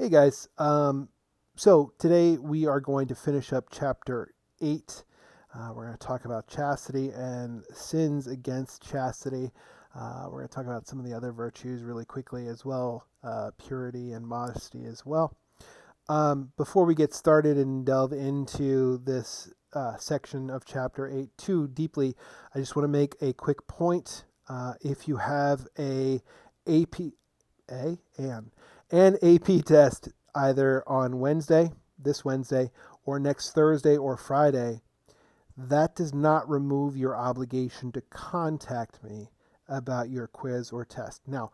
Hey guys, so today we are going to finish up chapter 8. We're going to talk about chastity and sins against chastity. We're going to talk about some of the other virtues really quickly as well, purity and modesty as well. Before we get started and delve into this section of chapter 8 too deeply, I just want to make a quick point. If you have AP, an AP test either on this Wednesday, or next Thursday or Friday, that does not remove your obligation to contact me about your quiz or test. Now,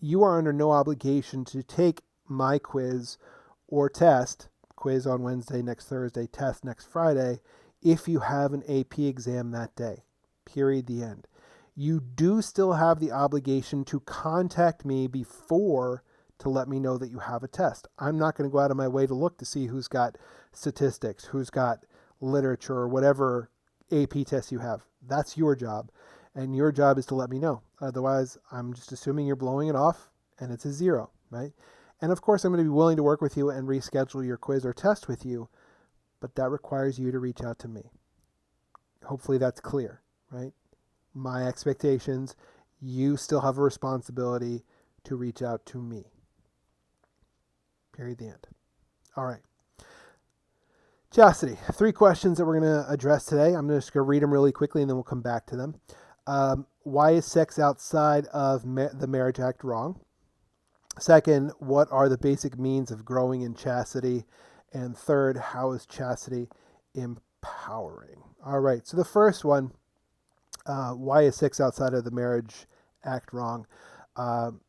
you are under no obligation to take my quiz or test, quiz on Wednesday, next Thursday, test next Friday, if you have an AP exam that day. Period, the end. You do still have the obligation to contact me before to let me know that you have a test. I'm not going to go out of my way to look to see who's got statistics, who's got literature, or whatever AP test you have. That's your job. And your job is to let me know. Otherwise, I'm just assuming you're blowing it off and it's a 0, right? And of course, I'm going to be willing to work with you and reschedule your quiz or test with you, but that requires you to reach out to me. Hopefully that's clear, right? My expectations, you still have a responsibility to reach out to me. Period, the end. All right. Chastity. 3 questions that we're going to address today. I'm just going to read them really quickly and then we'll come back to them. Why is sex outside of the Marriage Act wrong? Second, what are the basic means of growing in chastity? And third, how is chastity empowering? All right, so the first one, why is sex outside of the Marriage Act wrong? I'm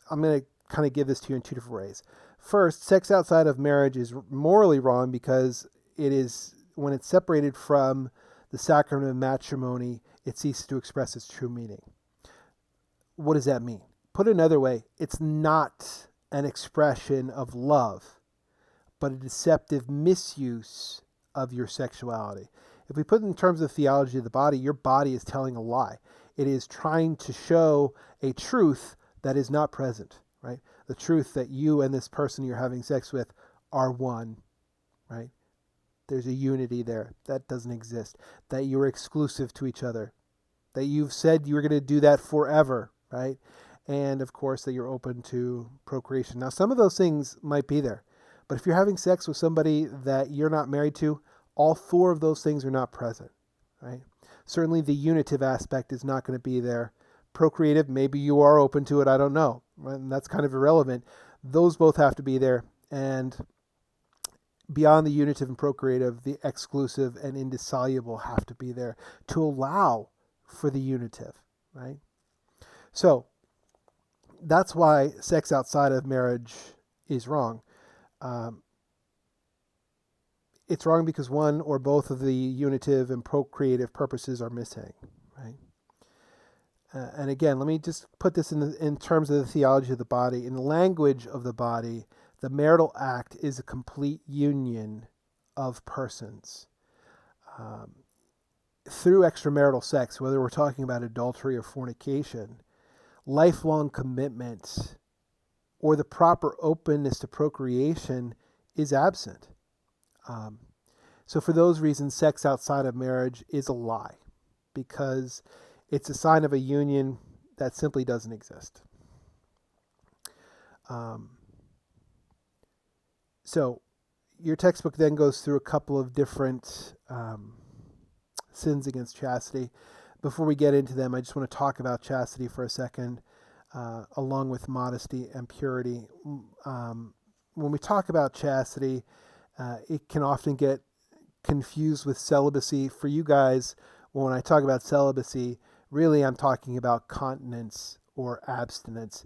going to kind of give this to you in 2 different ways. First, sex outside of marriage is morally wrong because it is, when it's separated from the sacrament of matrimony, it ceases to express its true meaning. What does that mean? Put another way, it's not an expression of love, but a deceptive misuse of your sexuality. If we put it in terms of theology of the body, your body is telling a lie. It is trying to show a truth that is not present, right? The truth that you and this person you're having sex with are one, right? There's a unity there that doesn't exist, that you're exclusive to each other, that you've said you were going to do that forever, right? And of course that you're open to procreation. Now, some of those things might be there, but if you're having sex with somebody that you're not married to, all 4 of those things are not present, right? Certainly the unitive aspect is not going to be there. Procreative, maybe you are open to it, I don't know. And that's kind of irrelevant. Those both have to be there. And beyond the unitive and procreative, the exclusive and indissoluble have to be there to allow for the unitive, right? So that's why sex outside of marriage is wrong. It's wrong because one or both of the unitive and procreative purposes are missing, right? And again, let me just put this in terms of the theology of the body. In the language of the body, the marital act is a complete union of persons. Through extramarital sex, whether we're talking about adultery or fornication, lifelong commitment or the proper openness to procreation is absent. So for those reasons, sex outside of marriage is a lie because it's a sign of a union that simply doesn't exist. So your textbook then goes through a couple of different sins against chastity. Before we get into them, I just want to talk about chastity for a second, along with modesty and purity. When we talk about chastity, it can often get confused with celibacy. For you guys, when I talk about celibacy, really I'm talking about continence or abstinence,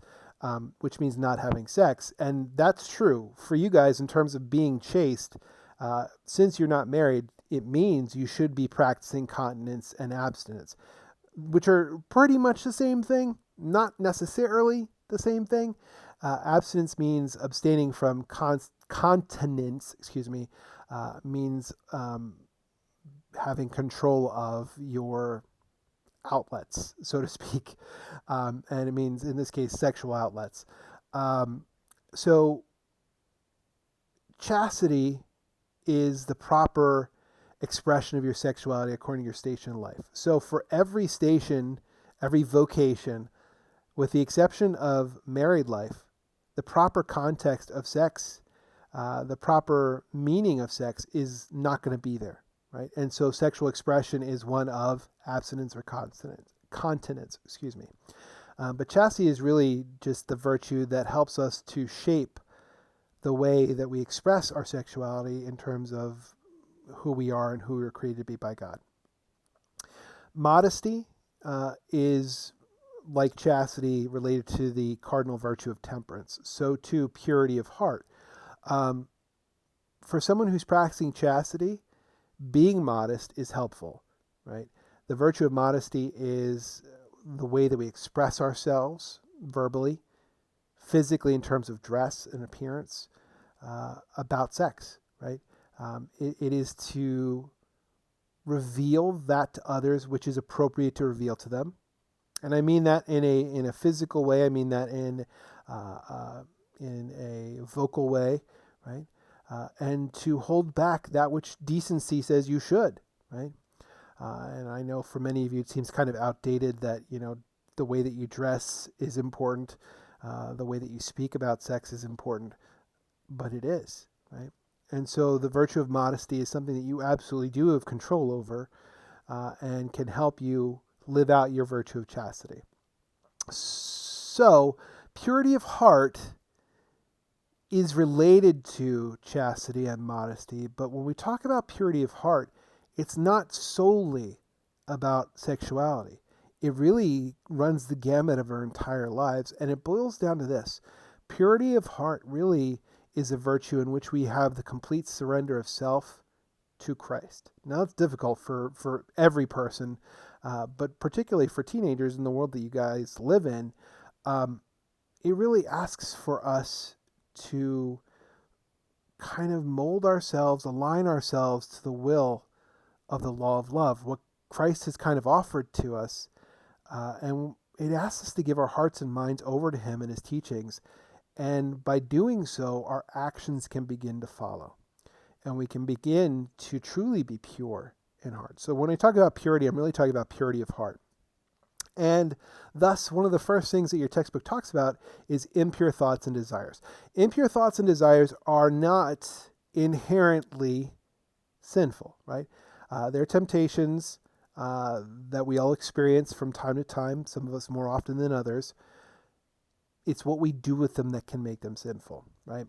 which means not having sex. And that's true for you guys in terms of being chaste. Since you're not married, it means you should be practicing continence and abstinence, which are pretty much the same thing, not necessarily the same thing. Abstinence means abstaining from continence, means having control of your outlets, so to speak. And it means, in this case, sexual outlets. So chastity is the proper expression of your sexuality according to your station in life. So for every station, every vocation, with the exception of married life, the proper context of sex, the proper meaning of sex is not going to be there, right? And so sexual expression is one of abstinence or continence, but chastity is really just the virtue that helps us to shape the way that we express our sexuality in terms of who we are and who we were created to be by God. Modesty is, like chastity, related to the cardinal virtue of temperance. So too, purity of heart. For someone who's practicing chastity, being modest is helpful, right? The virtue of modesty is the way that we express ourselves verbally, physically in terms of dress and appearance, about sex, right? It is to reveal that to others which is appropriate to reveal to them. And I mean that in a physical way. I mean that in a vocal way, right? And to hold back that which decency says you should, right? And I know for many of you it seems kind of outdated that, the way that you dress is important, the way that you speak about sex is important, but it is, right? And so the virtue of modesty is something that you absolutely do have control over, and can help you live out your virtue of chastity. So purity of heart is related to chastity and modesty, but when we talk about purity of heart, it's not solely about sexuality. It really runs the gamut of our entire lives, and it boils down to this. Purity of heart really is a virtue in which we have the complete surrender of self to Christ. Now, it's difficult for every person, but particularly for teenagers in the world that you guys live in, it really asks for us to kind of mold ourselves, align ourselves to the will of the law of love, what Christ has kind of offered to us. And it asks us to give our hearts and minds over to him and his teachings. And by doing so, our actions can begin to follow. And we can begin to truly be pure in heart. So when I talk about purity, I'm really talking about purity of heart. And thus, one of the first things that your textbook talks about is impure thoughts and desires. Impure thoughts and desires are not inherently sinful, right? They're temptations that we all experience from time to time, some of us more often than others. It's what we do with them that can make them sinful, right?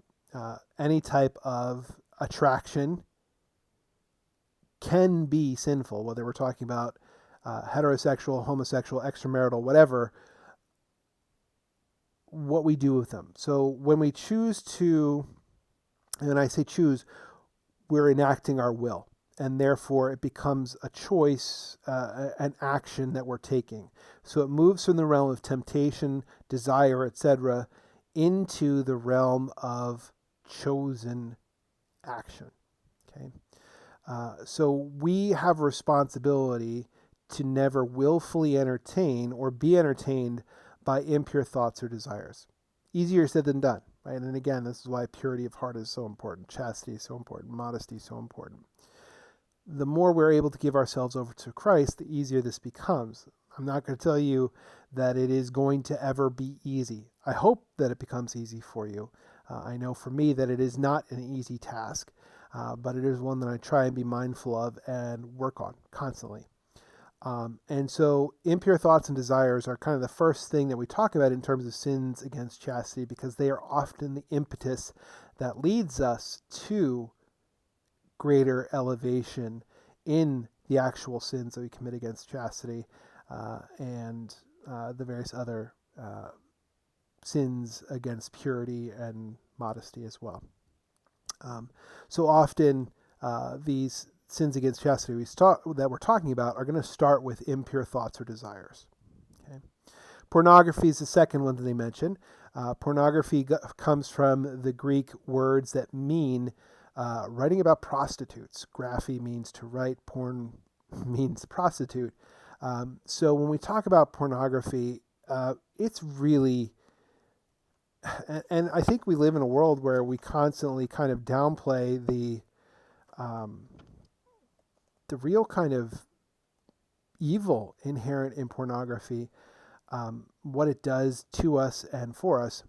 Any type of attraction can be sinful, whether we're talking about heterosexual, homosexual, extramarital, whatever, what we do with them. So when we choose to, and I say choose, we're enacting our will, and therefore it becomes a choice, an action that we're taking. So it moves from the realm of temptation, desire, etc., into the realm of chosen action. Okay, so we have a responsibility to never willfully entertain or be entertained by impure thoughts or desires. Easier said than done, right? And again, this is why purity of heart is so important, chastity is so important, modesty is so important. The more we're able to give ourselves over to Christ, the easier this becomes. I'm not going to tell you that it is going to ever be easy. I hope that it becomes easy for you. I know for me that it is not an easy task, but it is one that I try and be mindful of and work on constantly. And so impure thoughts and desires are kind of the first thing that we talk about in terms of sins against chastity, because they are often the impetus that leads us to greater elevation in the actual sins that we commit against chastity, and the various other sins against purity and modesty as well. So often these sins against chastity that we're talking about are going to start with impure thoughts or desires. Okay? Pornography is the second one that they mention. Pornography comes from the Greek words that mean writing about prostitutes. Graphy means to write, porn means prostitute. So when we talk about pornography, it's really and I think we live in a world where we constantly kind of downplay um, the real kind of evil inherent in pornography, what it does to us and for us.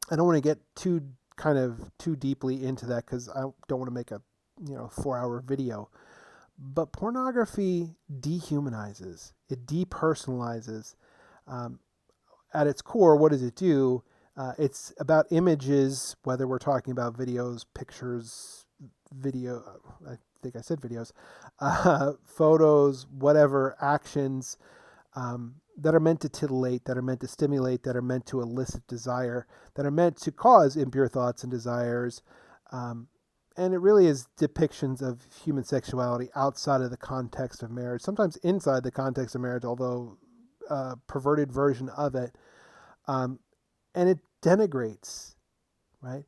I don't want to get too deeply into that because I don't want to make a 4-hour video. But pornography dehumanizes, it depersonalizes. Um, at its core, what does it do? It's about images, whether we're talking about videos, pictures, video. I think I said videos, photos, whatever actions that are meant to titillate, that are meant to stimulate, that are meant to elicit desire, that are meant to cause impure thoughts and desires. And it really is depictions of human sexuality outside of the context of marriage, sometimes inside the context of marriage, although a perverted version of it. And it denigrates, right?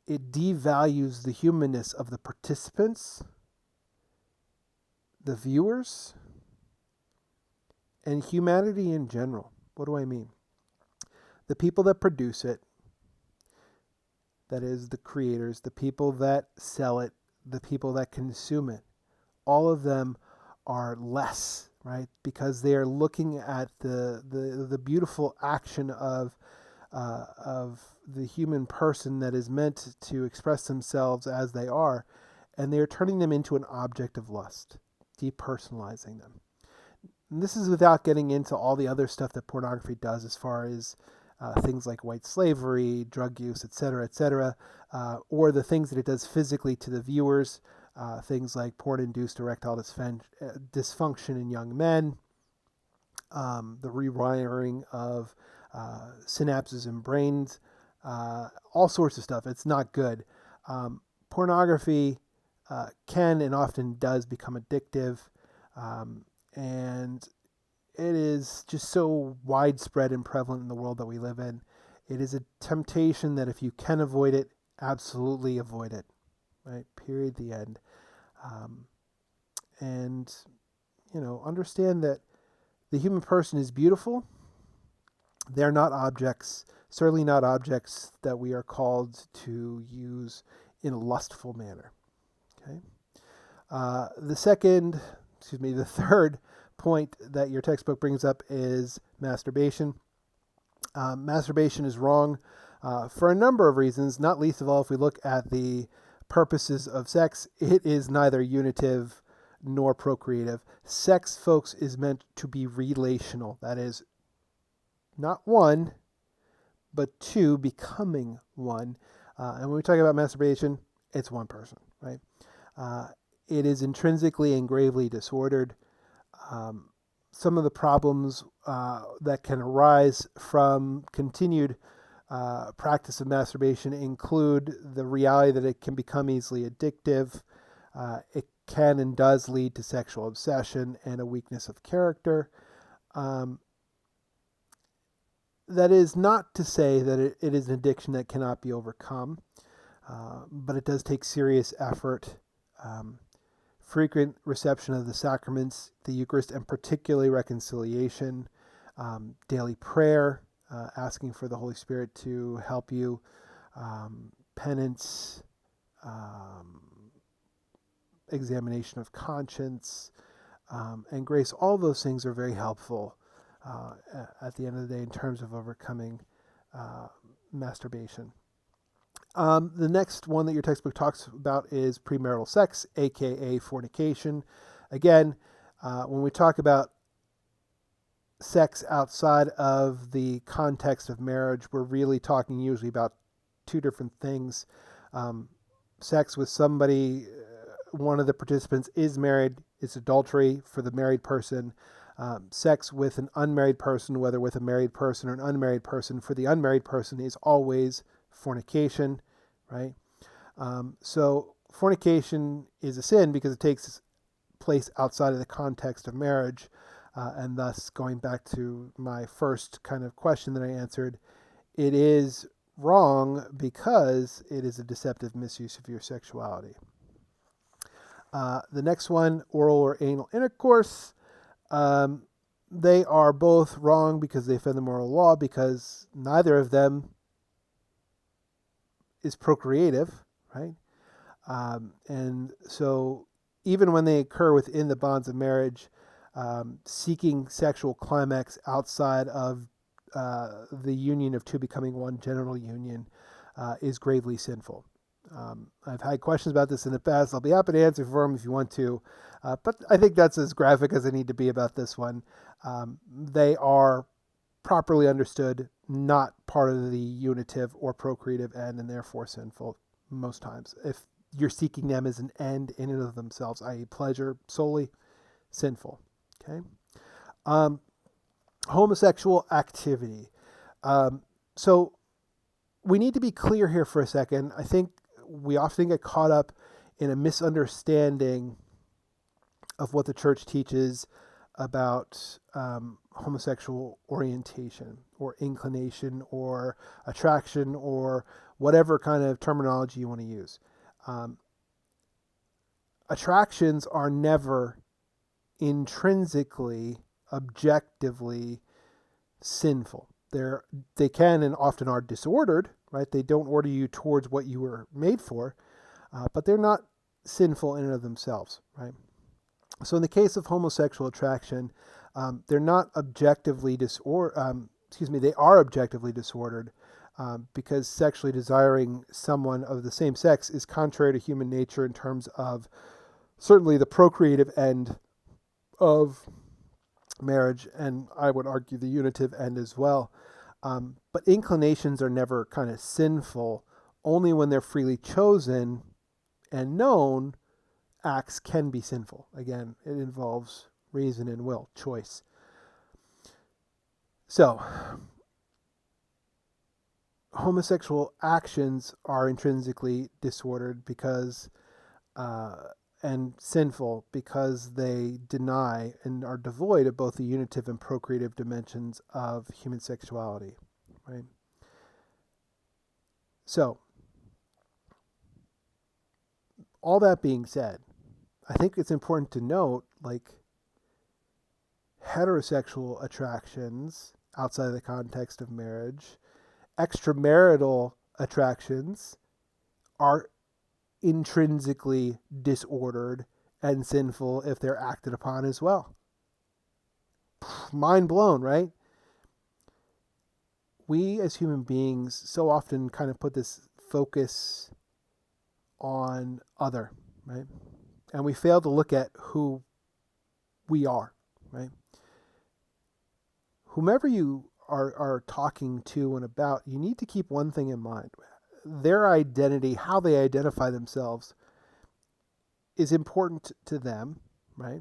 It devalues the humanness of the participants, the viewers, and humanity in general. What do I mean? The people that produce it, that is the creators, the people that sell it, the people that consume it, all of them are less, right? Because they are looking at the beautiful action of the human person that is meant to express themselves as they are, and they are turning them into an object of lust, depersonalizing them. And this is without getting into all the other stuff that pornography does as far as things like white slavery, drug use, etc., or the things that it does physically to the viewers, things like porn-induced erectile dysfunction in young men, the rewiring of synapses in brains, all sorts of stuff. It's not good. Pornography can and often does become addictive, and it is just so widespread and prevalent in the world that we live in. It is a temptation that if you can avoid it, absolutely avoid it, right? Period, the end. And, understand that the human person is beautiful. They're not objects, certainly not objects that we are called to use in a lustful manner. Okay. The third point that your textbook brings up is masturbation. Masturbation is wrong for a number of reasons, not least of all if we look at the purposes of sex. It is neither unitive nor procreative. Sex, folks, is meant to be relational. That is, not one, but two becoming one. And when we talk about masturbation, it's one person, right? It is intrinsically and gravely disordered. Some of the problems that can arise from continued practice of masturbation include the reality that it can become easily addictive. It can and does lead to sexual obsession and a weakness of character. That is not to say that it is an addiction that cannot be overcome, but it does take serious effort. Frequent reception of the sacraments, the Eucharist, and particularly reconciliation, daily prayer, asking for the Holy Spirit to help you, penance, examination of conscience, and grace. All those things are very helpful at the end of the day in terms of overcoming masturbation. The next one that your textbook talks about is premarital sex, aka fornication. Again, when we talk about sex outside of the context of marriage, we're really talking usually about two different things. Sex with somebody, one of the participants is married, it's adultery for the married person. Sex with an unmarried person, whether with a married person or an unmarried person, for the unmarried person is always fornication, right? So fornication is a sin because it takes place outside of the context of marriage, and thus going back to my first kind of question that I answered, it is wrong because it is a deceptive misuse of your sexuality. The next one, oral or anal intercourse. They are both wrong because they offend the moral law, because neither of them is procreative, right? And so even when they occur within the bonds of marriage, seeking sexual climax outside of the union of two becoming one genital union is gravely sinful. I've had questions about this in the past. I'll be happy to answer for them if you want to. But I think that's as graphic as I need to be about this one. They are properly understood, not part of the unitive or procreative end, and therefore sinful most times. If you're seeking them as an end in and of themselves, i.e. pleasure solely, sinful. Okay. Homosexual activity. So we need to be clear here for a second. I think we often get caught up in a misunderstanding of what the church teaches about homosexual orientation or inclination or attraction or whatever kind of terminology you want to use. Attractions are never intrinsically, objectively sinful. They can and often are disordered, right? They don't order you towards what you were made for, but they're not sinful in and of themselves, right? So in the case of homosexual attraction, they're not objectively they are objectively disordered because sexually desiring someone of the same sex is contrary to human nature in terms of certainly the procreative end of marriage, and I would argue the unitive end as well. But inclinations are never kind of sinful. Only when they're freely chosen and known, acts can be sinful. Again, it involves reason and will, choice. So, homosexual actions are intrinsically disordered because and sinful because they deny and are devoid of both the unitive and procreative dimensions of human sexuality, right? So, all that being said, I think it's important to note, like, heterosexual attractions outside of the context of marriage, extramarital attractions are intrinsically disordered and sinful if they're acted upon as well. Mind blown, right? We as human beings so often kind of put this focus on other, right? And we fail to look at who we are, right? Whomever you are talking to and about, you need to keep one thing in mind. Their identity, how they identify themselves, is important to them, right?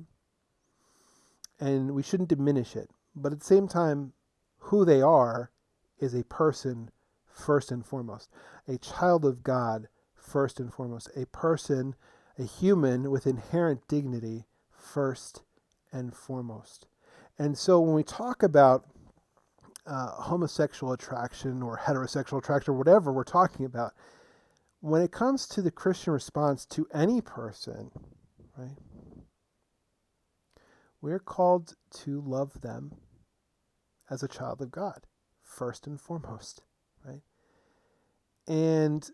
And we shouldn't diminish it. But at the same time, who they are is a person first and foremost. A child of God first and foremost. A person, a human with inherent dignity first and foremost. And so when we talk about homosexual attraction or heterosexual attraction or whatever we're talking about, when it comes to the Christian response to any person, right, we're called to love them as a child of God, first and foremost, right? And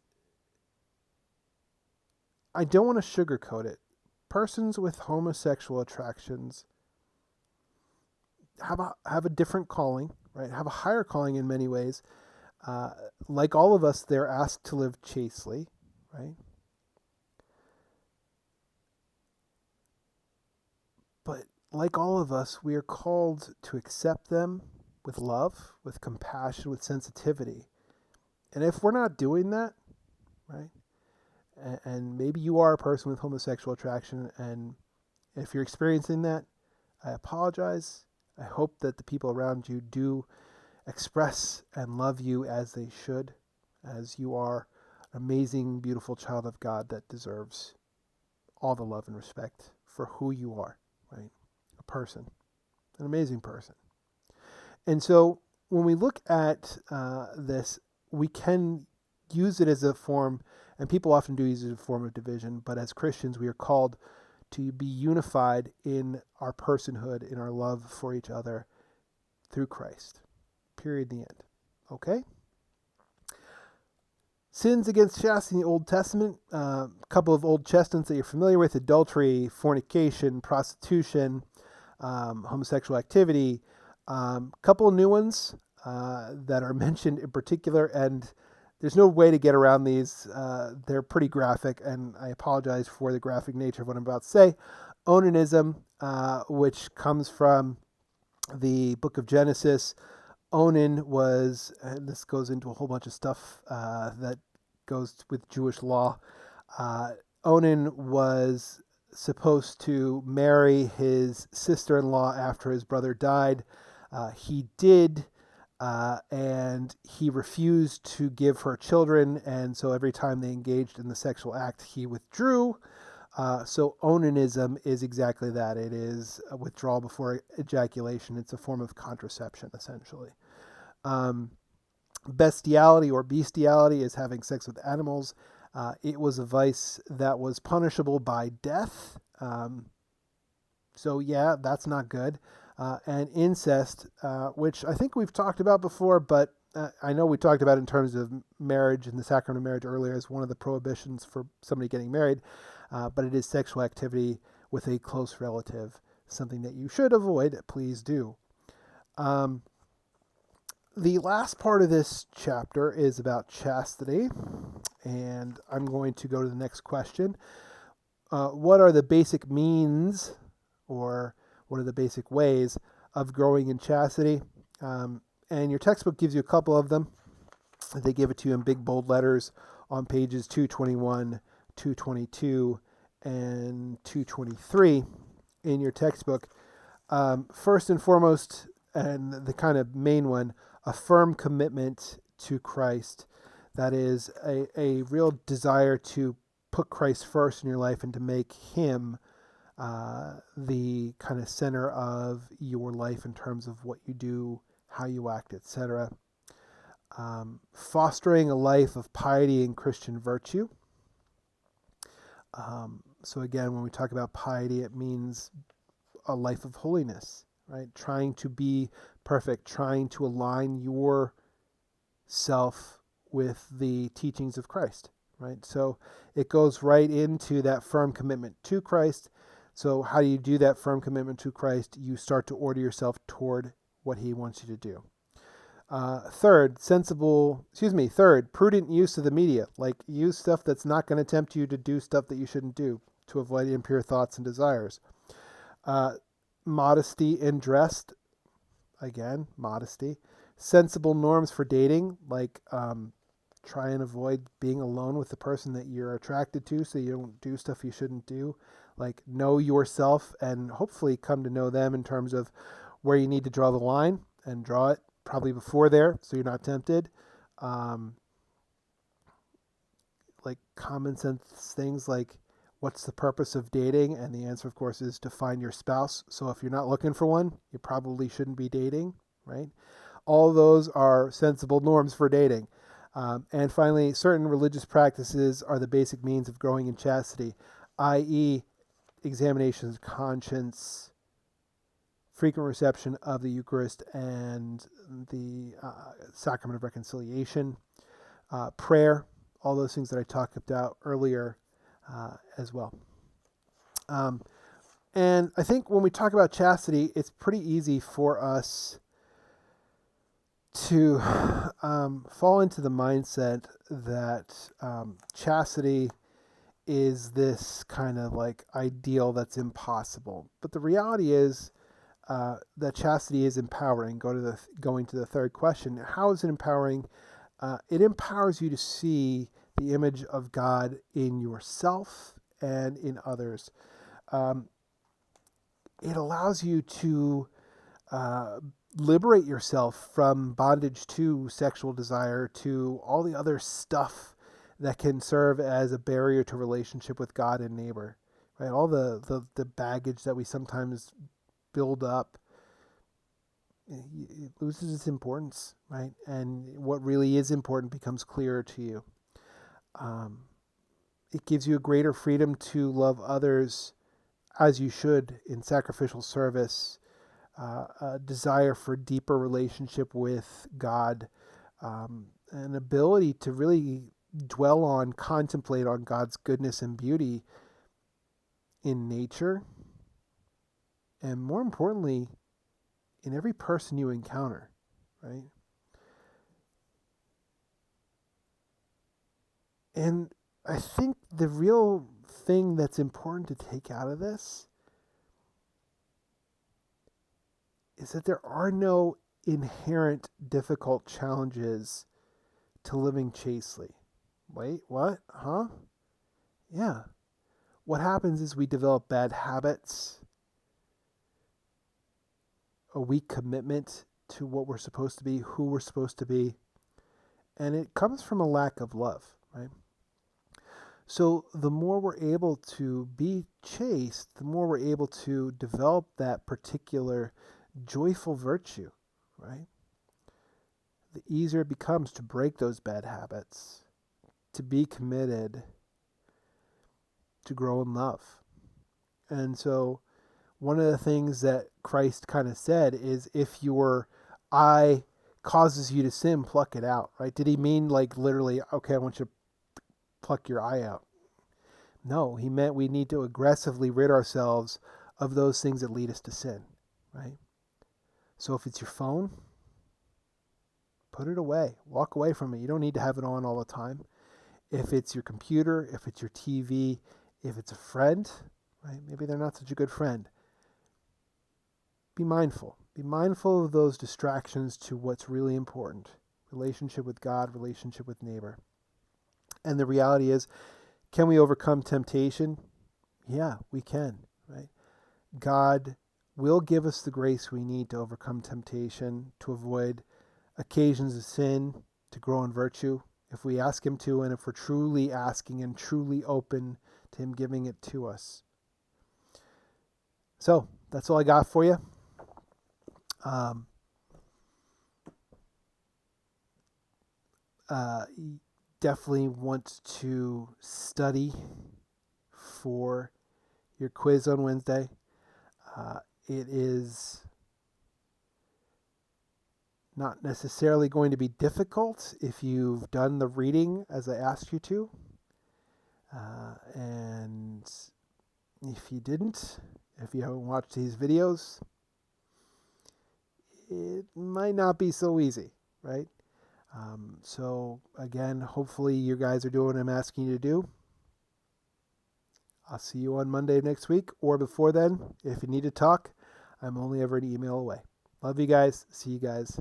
I don't want to sugarcoat it. Persons with homosexual attractions have a different calling, right? Have a higher calling in many ways. Like all of us, they're asked to live chastely, right? But like all of us, we are called to accept them with love, with compassion, with sensitivity. And if we're not doing that, right? And maybe you are a person with homosexual attraction, and if you're experiencing that, I apologize. I hope that the people around you do express and love you as they should, as you are an amazing, beautiful child of God that deserves all the love and respect for who you are, right? A person, an amazing person. And so when we look at this, we can use it as a form, and people often do use it as a form of division, but as Christians, we are called to be unified in our personhood, in our love for each other through Christ. Period. The end. Okay? Sins against chastity in the Old Testament, a couple of Old Testaments that you're familiar with: adultery, fornication, prostitution, homosexual activity. Couple of new ones that are mentioned in particular, and there's no way to get around these. They're pretty graphic, and I apologize for the graphic nature of what I'm about to say. Onanism, which comes from the book of Genesis. Onan was, and this goes into a whole bunch of stuff that goes with Jewish law. Onan was supposed to marry his sister-in-law after his brother died. He did, and he refused to give her children, and so every time they engaged in the sexual act, he withdrew. So onanism is exactly that. It is a withdrawal before ejaculation. It's a form of contraception, essentially. Bestiality or bestiality is having sex with animals. It was a vice that was punishable by death. So yeah, that's not good. And incest, which I think we've talked about before, but I know we talked about in terms of marriage and the sacrament of marriage earlier as one of the prohibitions for somebody getting married. But it is sexual activity with a close relative, something that you should avoid. Please do. The last part of this chapter is about chastity, and I'm going to go to the next question. What are the basic means, or what are the basic ways of growing in chastity? And your textbook gives you a couple of them. They give it to you in big bold letters on pages 221, 222, and 223 in your textbook. First and foremost, and the kind of main one, a firm commitment to Christ. That is a real desire to put Christ first in your life and to make him the kind of center of your life in terms of what you do, how you act, etc. Fostering a life of piety and Christian virtue. So again, when we talk about piety, it means a life of holiness, right? Trying to be perfect, trying to align yourself with the teachings of Christ, right? So it goes right into that firm commitment to Christ. So how do you do that firm commitment to Christ? You start to order yourself toward what he wants you to do. Third, prudent use of the media. Like, use stuff that's not going to tempt you to do stuff that you shouldn't do to avoid impure thoughts and desires. Modesty in dress. Again, modesty. Sensible norms for dating, like try and avoid being alone with the person that you're attracted to so you don't do stuff you shouldn't do. Like, know yourself and hopefully come to know them in terms of where you need to draw the line, and draw it probably before there so you're not tempted. Like common sense things like, what's the purpose of dating? And the answer, of course, is to find your spouse. So if you're not looking for one, you probably shouldn't be dating, right? All those are sensible norms for dating. And finally, certain religious practices are the basic means of growing in chastity, i.e., examinations of conscience, frequent reception of the Eucharist and the sacrament of reconciliation, prayer, all those things that I talked about earlier as well. And I think when we talk about chastity, it's pretty easy for us to fall into the mindset that chastity is this kind of like ideal that's impossible. But the reality is that chastity is empowering. Going to the third question, how is it empowering? It empowers you to see the image of God in yourself and in others. It allows you to liberate yourself from bondage to sexual desire, to all the other stuff that can serve as a barrier to relationship with God and neighbor, right? All the baggage that we sometimes build up, it loses its importance, right? And what really is important becomes clearer to you. It gives you a greater freedom to love others as you should in sacrificial service, a desire for deeper relationship with God, an ability to really dwell on, contemplate on God's goodness and beauty in nature, and more importantly, in every person you encounter, right? And I think the real thing that's important to take out of this is that there are no inherent difficult challenges to living chastely. Wait, what? Huh? Yeah. What happens is we develop bad habits, a weak commitment to what we're supposed to be, who we're supposed to be, and it comes from a lack of love, right? So the more we're able to be chaste, the more we're able to develop that particular joyful virtue, right? The easier it becomes to break those bad habits, to be committed, to grow in love. And so one of the things that Christ kind of said is, if your eye causes you to sin, pluck it out, right? Did he mean like literally, okay, I want you to pluck your eye out? No, he meant we need to aggressively rid ourselves of those things that lead us to sin, right? So if it's your phone, put it away. Walk away from it. You don't need to have it on all the time. If it's your computer, if it's your TV, if it's a friend, right? Maybe they're not such a good friend. Be mindful. Be mindful of those distractions to what's really important. Relationship with God, relationship with neighbor. And the reality is, can we overcome temptation? Yeah, we can, right? God will give us the grace we need to overcome temptation, to avoid occasions of sin, to grow in virtue, if we ask him to, and if we're truly asking and truly open to him giving it to us. So that's all I got for you. Definitely want to study for your quiz on Wednesday. It is not necessarily going to be difficult if you've done the reading as I asked you to. And if you didn't, if you haven't watched these videos, it might not be so easy, right? So again, hopefully you guys are doing what I'm asking you to do. I'll see you on Monday next week, or before then. If you need to talk, I'm only ever an email away. Love you guys. See you guys.